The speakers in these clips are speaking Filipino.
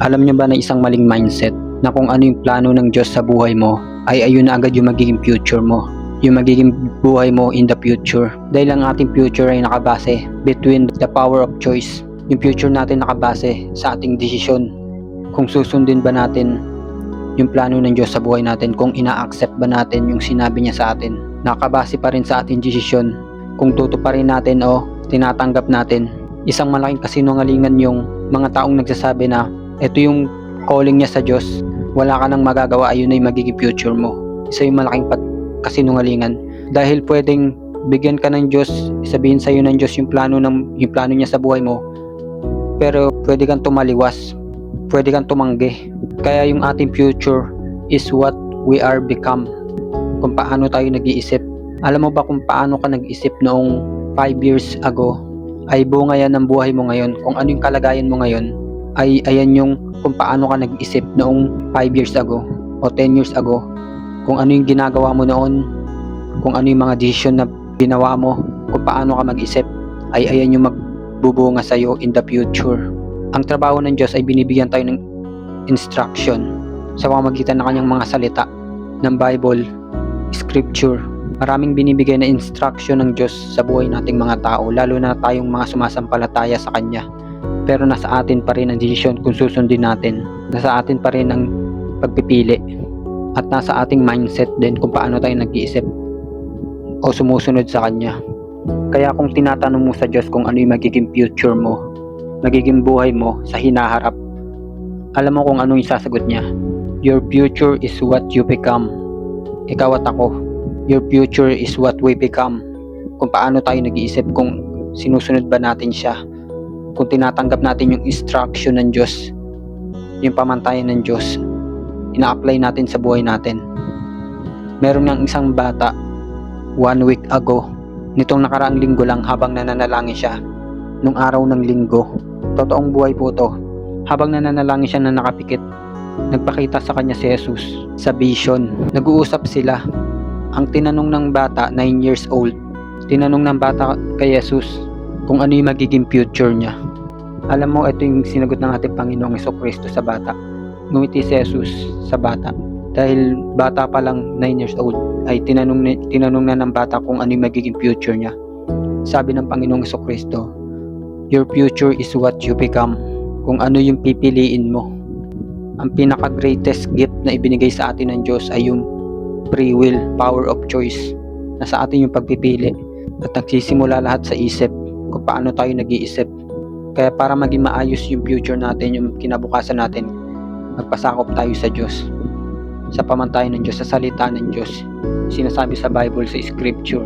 Alam niyo ba na isang maling mindset na kung ano yung plano ng Diyos sa buhay mo ay ayun na agad yung magiging future mo, yung magiging buhay mo in the future. Dahil ang ating future ay nakabase between the power of choice. Yung future natin nakabase sa ating desisyon. Kung susundin ba natin yung plano ng Diyos sa buhay natin, kung ina-accept ba natin yung sinabi niya sa atin. Nakabase pa rin sa ating desisyon kung tutuparin natin o tinatanggap natin. Isang malaking kasinungalingan yung mga taong nagsasabi na ito yung calling niya sa Diyos, wala ka nang magagawa, ayun na yung magiging future mo. Isa yung malaking kasinungalingan. Dahil pwedeng bigyan ka ng Diyos, sabihin sa iyo ng Diyos yung plano niya sa buhay mo, pero pwede kang tumaliwas, pwede kang tumanggi. Kaya yung ating future is what we are become. Kung paano tayo nag-iisip. Alam mo ba kung paano ka nag-isip noong 5 years ago, ay bunga yan ng buhay mo ngayon. Kung ano yung kalagayan mo ngayon, ay ayan yung kung paano ka nag-isip noong 5 years ago o 10 years ago. Kung ano yung ginagawa mo noon, kung ano yung mga decision na ginawa mo, kung paano ka mag-isip, ay ayan yung magbubunga sa'yo in the future. Ang trabaho ng Diyos ay binibigyan tayo ng instruction sa pamamagitan ng kanyang mga salita ng Bible, Scripture. Maraming binibigay na instruction ng Diyos sa buhay nating mga tao, lalo na tayong mga sumasampalataya sa Kanya. Pero nasa atin pa rin ang desisyon kung susundin natin. Nasa atin pa rin ang pagpipili. At nasa ating mindset din kung paano tayo nag-iisip o sumusunod sa Kanya. Kaya kung tinatanong mo sa Diyos kung ano yung magiging future mo, magiging buhay mo sa hinaharap, alam mo kung ano yung sasagot niya. Your future is what you become. Ikaw at ako. Your future is what we become. Kung paano tayo nag-iisip, kung sinusunod ba natin siya, kung tinatanggap natin yung instruction ng Diyos, yung pamantayan ng Diyos, ina-apply natin sa buhay natin. Meron ng isang bata 1 week ago, nitong nakaraang linggo lang, habang nananalangin siya, nung araw ng linggo, totoong buhay po to, habang nananalangin siya na nakapikit, nagpakita sa kanya si Jesus sa vision. Nag-uusap sila. Ang tinanong ng bata, 9 years old, tinanong ng bata kay Jesus kung ano yung magiging future niya. Alam mo, ito yung sinagot ng ating Panginoong Jesucristo sa bata. Ngumiti si Jesus sa bata. Dahil bata pa lang, 9 years old, ay tinanong na ng bata kung ano yung magiging future niya. Sabi ng Panginoong Jesucristo, your future is what you become. Kung ano yung pipiliin mo. Ang pinaka-greatest gift na ibinigay sa atin ng Diyos ay yung free will, power of choice. Nasa atin yung pagpipili at nagsisimula lahat sa isip kung paano tayo nag-iisip. Kaya para maging maayos yung future natin, yung kinabukasan natin, magpasakop tayo sa Diyos, sa pamantayan ng Diyos, sa salita ng Diyos, sinasabi sa Bible, sa Scripture.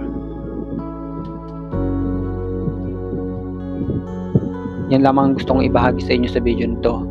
Yan lamang ang gusto kong ibahagi sa inyo sa video nito.